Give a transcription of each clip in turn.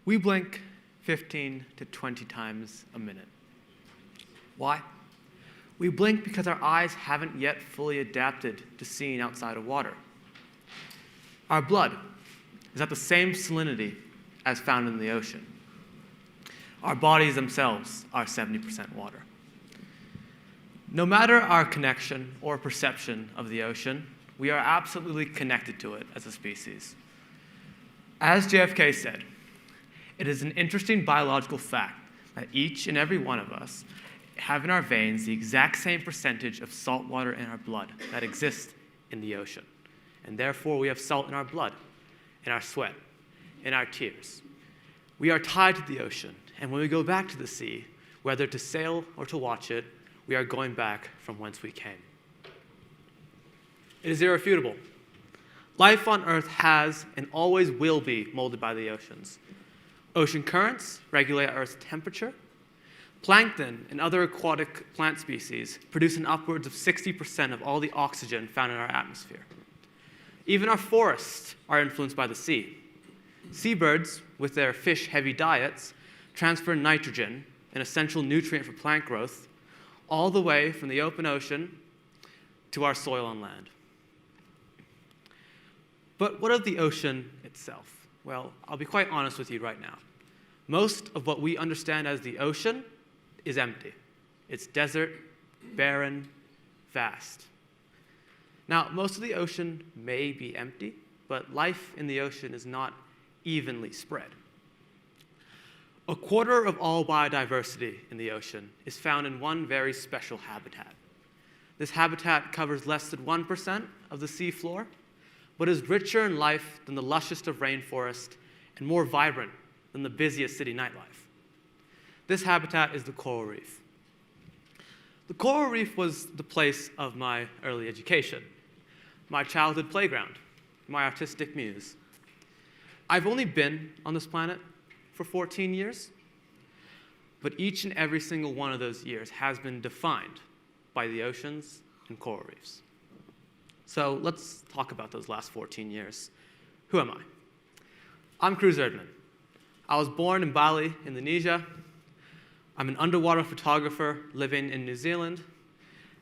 We blink 15 to 20 times a minute. Why? We blink because our eyes haven't yet fully adapted to seeing outside of water. Our blood is at the same salinity as found in the ocean. Our bodies themselves are 70% water. No matter our connection or perception of the ocean, we are absolutely connected to it as a species. As JFK said, it is an interesting biological fact that each and every one of us have in our veins the exact same percentage of salt water in our blood that exists in the ocean. And therefore, we have salt in our blood, in our sweat, in our tears. We are tied to the ocean, and when we go back to the sea, whether to sail or to watch it, we are going back from whence we came. It is irrefutable. Life on Earth has and always will be molded by the oceans. Ocean currents regulate Earth's temperature. Plankton and other aquatic plant species produce an upwards of 60% of all the oxygen found in our atmosphere. Even our forests are influenced by the sea. Seabirds, with their fish-heavy diets, transfer nitrogen, an essential nutrient for plant growth, all the way from the open ocean to our soil on land. But what of the ocean itself? Well, I'll be quite honest with you right now. Most of what we understand as the ocean is empty. It's desert, barren, vast. Now, most of the ocean may be empty, but life in the ocean is not evenly spread. A quarter of all biodiversity in the ocean is found in one very special habitat. This habitat covers less than 1% of the sea floor, but is richer in life than the lushest of rainforest and more vibrant than the busiest city nightlife. This habitat is the coral reef. The coral reef was the place of my early education, my childhood playground, my artistic muse. I've only been on this planet for 14 years, but each and every single one of those years has been defined by the oceans and coral reefs. So let's talk about those last 14 years. Who am I? I'm Cruz Erdmann. I was born in Bali, Indonesia. I'm an underwater photographer living in New Zealand.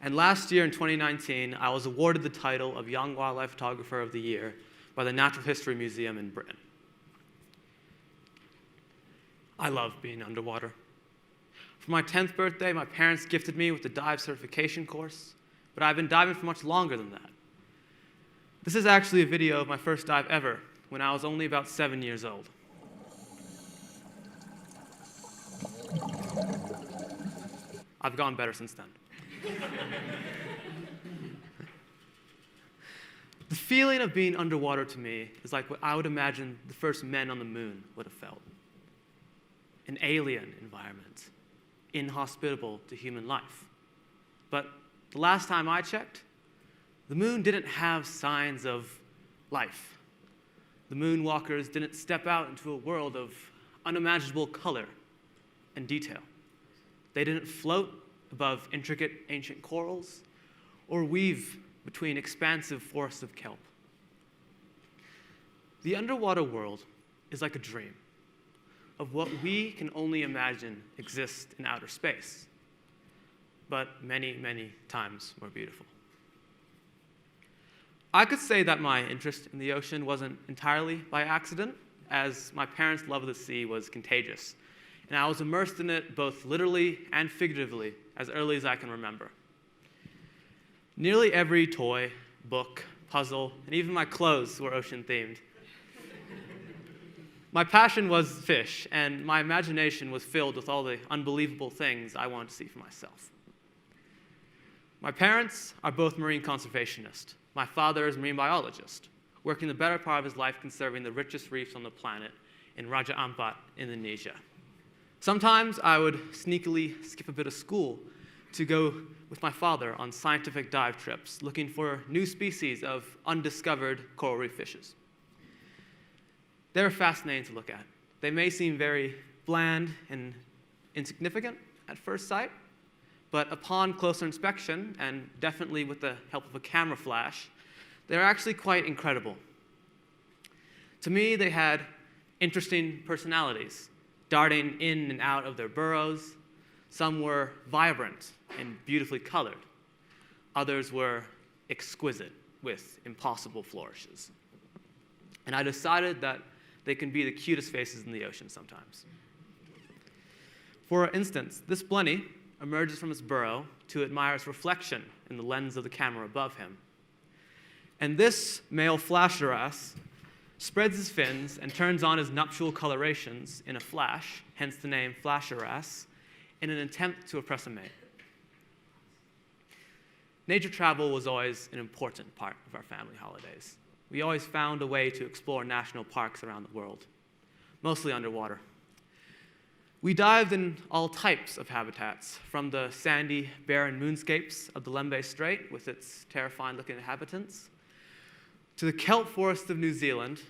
And last year in 2019, I was awarded the title of Young Wildlife Photographer of the Year by the Natural History Museum in Britain. I love being underwater. For my 10th birthday, my parents gifted me with the dive certification course, but I've been diving for much longer than that. This is actually a video of my first dive ever, when I was only about 7 years old. I've gotten better since then. The feeling of being underwater to me is like what I would imagine the first men on the moon would have felt. An alien environment, inhospitable to human life. But the last time I checked, the moon didn't have signs of life. The moonwalkers didn't step out into a world of unimaginable color and detail. They didn't float above intricate ancient corals or weave between expansive forests of kelp. The underwater world is like a dream of what we can only imagine exists in outer space, but many, many times more beautiful. I could say that my interest in the ocean wasn't entirely by accident, as my parents' love of the sea was contagious, and I was immersed in it both literally and figuratively as early as I can remember. Nearly every toy, book, puzzle, and even my clothes were ocean-themed. My passion was fish, and my imagination was filled with all the unbelievable things I wanted to see for myself. My parents are both marine conservationists. My father is a marine biologist, working the better part of his life conserving the richest reefs on the planet in Raja Ampat, Indonesia. Sometimes I would sneakily skip a bit of school to go with my father on scientific dive trips, looking for new species of undiscovered coral reef fishes. They're fascinating to look at. They may seem very bland and insignificant at first sight, but upon closer inspection, and definitely with the help of a camera flash, they're actually quite incredible. To me, they had interesting personalities, darting in and out of their burrows. Some were vibrant and beautifully colored. Others were exquisite with impossible flourishes. And I decided that they can be the cutest faces in the ocean sometimes. For instance, this blenny emerges from its burrow to admire its reflection in the lens of the camera above him. And this male flasher wrasse spreads his fins and turns on his nuptial colorations in a flash, hence the name flasher wrasse, in an attempt to oppress a mate. Nature travel was always an important part of our family holidays. We always found a way to explore national parks around the world, mostly underwater. We dived in all types of habitats, from the sandy, barren moonscapes of the Lembeh Strait with its terrifying-looking inhabitants, to the kelp forests of New Zealand,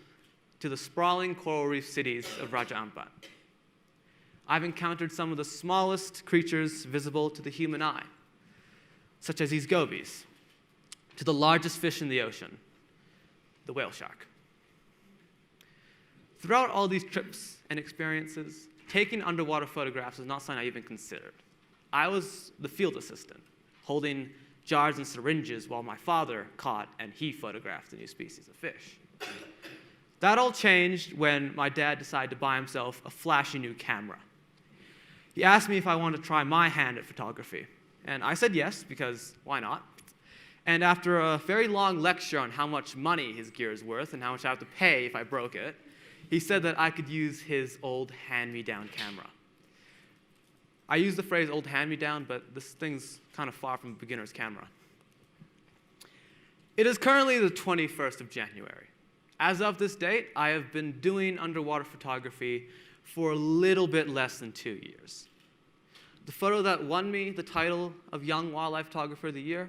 to the sprawling coral reef cities of Raja Ampat. I've encountered some of the smallest creatures visible to the human eye, such as these gobies, to the largest fish in the ocean, the whale shark. Throughout all these trips and experiences, taking underwater photographs was not something I even considered. I was the field assistant, holding jars and syringes while my father caught and he photographed a new species of fish. That all changed when my dad decided to buy himself a flashy new camera. He asked me if I wanted to try my hand at photography, and I said yes, because why not? And after a very long lecture on how much money his gear is worth and how much I have to pay if I broke it, he said that I could use his old hand-me-down camera. I use the phrase old hand-me-down, but this thing's kind of far from a beginner's camera. It is currently the 21st of January. As of this date, I have been doing underwater photography for a little bit less than 2 years. The photo that won me the title of Young Wildlife Photographer of the Year,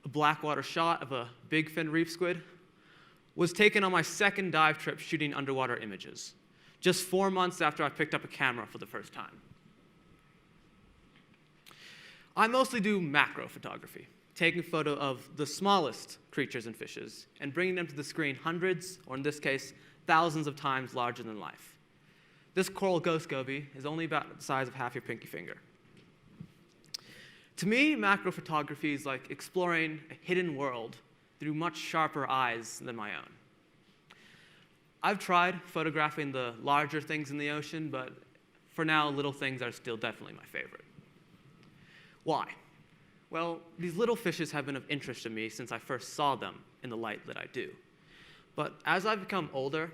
a blackwater shot of a big-fin reef squid, was taken on my second dive trip shooting underwater images, just 4 months after I picked up a camera for the first time. I mostly do macro photography, taking photo of the smallest creatures and fishes and bringing them to the screen hundreds, or in this case, thousands of times larger than life. This coral ghost goby is only about the size of half your pinky finger. To me, macro photography is like exploring a hidden world through much sharper eyes than my own. I've tried photographing the larger things in the ocean, but for now, little things are still definitely my favorite. Why? Well, these little fishes have been of interest to me since I first saw them in the light that I do. But as I've become older,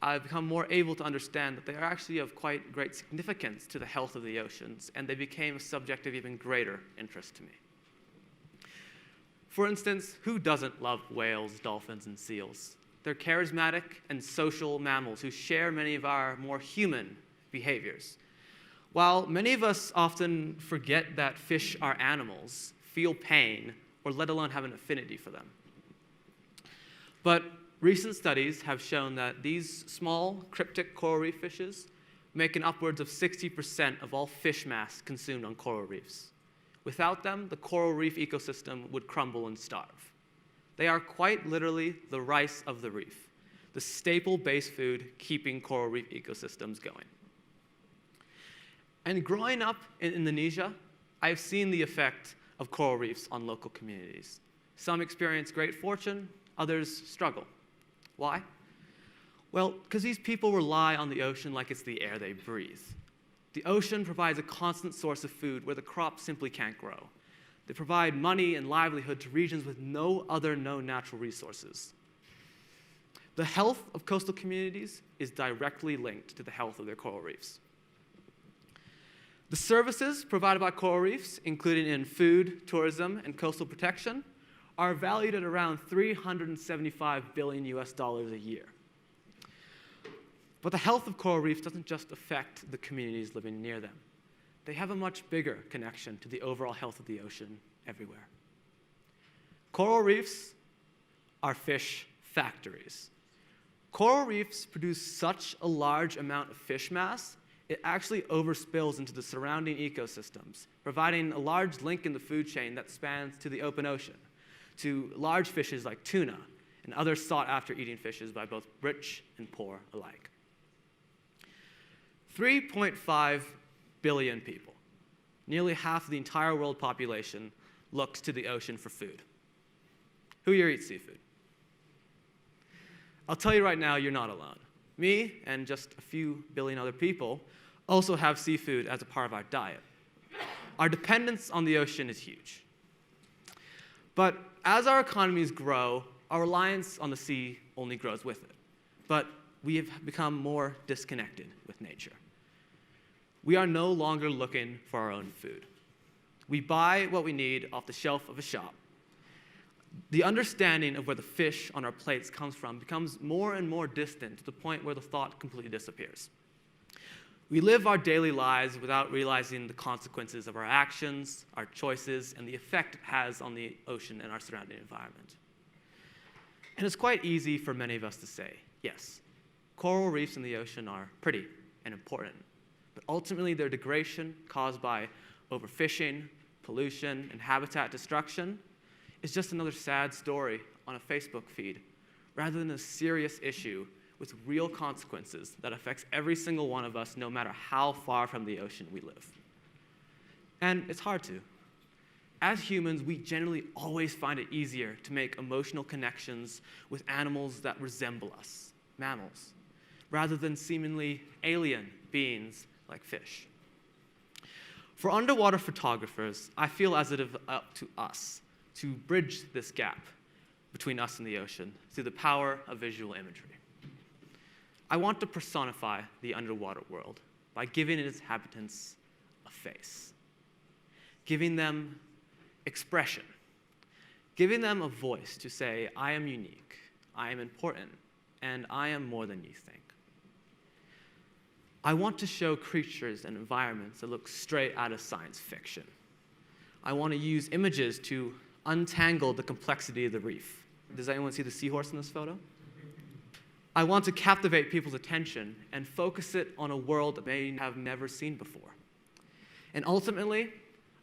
I've become more able to understand that they are actually of quite great significance to the health of the oceans, and they became a subject of even greater interest to me. For instance, who doesn't love whales, dolphins, and seals? They're charismatic and social mammals who share many of our more human behaviors. While many of us often forget that fish are animals, feel pain, or let alone have an affinity for them. But recent studies have shown that these small, cryptic coral reef fishes make an upwards of 60% of all fish mass consumed on coral reefs. Without them, the coral reef ecosystem would crumble and starve. They are quite literally the rice of the reef, the staple base food keeping coral reef ecosystems going. And growing up in Indonesia, I've seen the effect of coral reefs on local communities. Some experience great fortune, others struggle. Why? Well, because these people rely on the ocean like it's the air they breathe. The ocean provides a constant source of food where the crops simply can't grow. They provide money and livelihood to regions with no other known natural resources. The health of coastal communities is directly linked to the health of their coral reefs. The services provided by coral reefs, including in food, tourism, and coastal protection, are valued at around $375 billion a year. But the health of coral reefs doesn't just affect the communities living near them. They have a much bigger connection to the overall health of the ocean everywhere. Coral reefs are fish factories. Coral reefs produce such a large amount of fish mass, it actually overspills into the surrounding ecosystems, providing a large link in the food chain that spans to the open ocean, to large fishes like tuna and other sought-after eating fishes by both rich and poor alike. 3.5 billion people, nearly half the entire world population, looks to the ocean for food. Who here eats seafood? I'll tell you right now, you're not alone. Me and just a few billion other people also have seafood as a part of our diet. Our dependence on the ocean is huge. But as our economies grow, our reliance on the sea only grows with it. But we have become more disconnected with nature. We are no longer looking for our own food. We buy what we need off the shelf of a shop. The understanding of where the fish on our plates comes from becomes more and more distant to the point where the thought completely disappears. We live our daily lives without realizing the consequences of our actions, our choices, and the effect it has on the ocean and our surrounding environment. And it's quite easy for many of us to say, yes, coral reefs in the ocean are pretty and important, but ultimately their degradation caused by overfishing, pollution, and habitat destruction is just another sad story on a Facebook feed, rather than a serious issue with real consequences that affects every single one of us, no matter how far from the ocean we live. And it's hard to. As humans, we generally always find it easier to make emotional connections with animals that resemble us, mammals, rather than seemingly alien beings like fish. For underwater photographers, I feel as it is up to us to bridge this gap between us and the ocean through the power of visual imagery. I want to personify the underwater world by giving its inhabitants a face, giving them expression, giving them a voice to say, I am unique, I am important, and I am more than you think. I want to show creatures and environments that look straight out of science fiction. I want to use images to untangle the complexity of the reef. Does anyone see the seahorse in this photo? I want to captivate people's attention and focus it on a world that they have never seen before. And ultimately,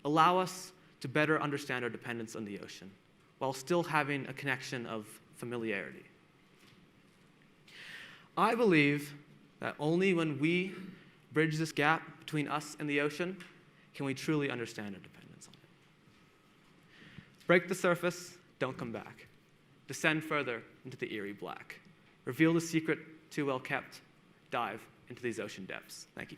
allow us to better understand our dependence on the ocean, while still having a connection of familiarity. I believe that only when we bridge this gap between us and the ocean can we truly understand our dependence on it. Break the surface, don't come back. Descend further into the eerie black. Reveal the secret too well kept. Dive into these ocean depths. Thank you.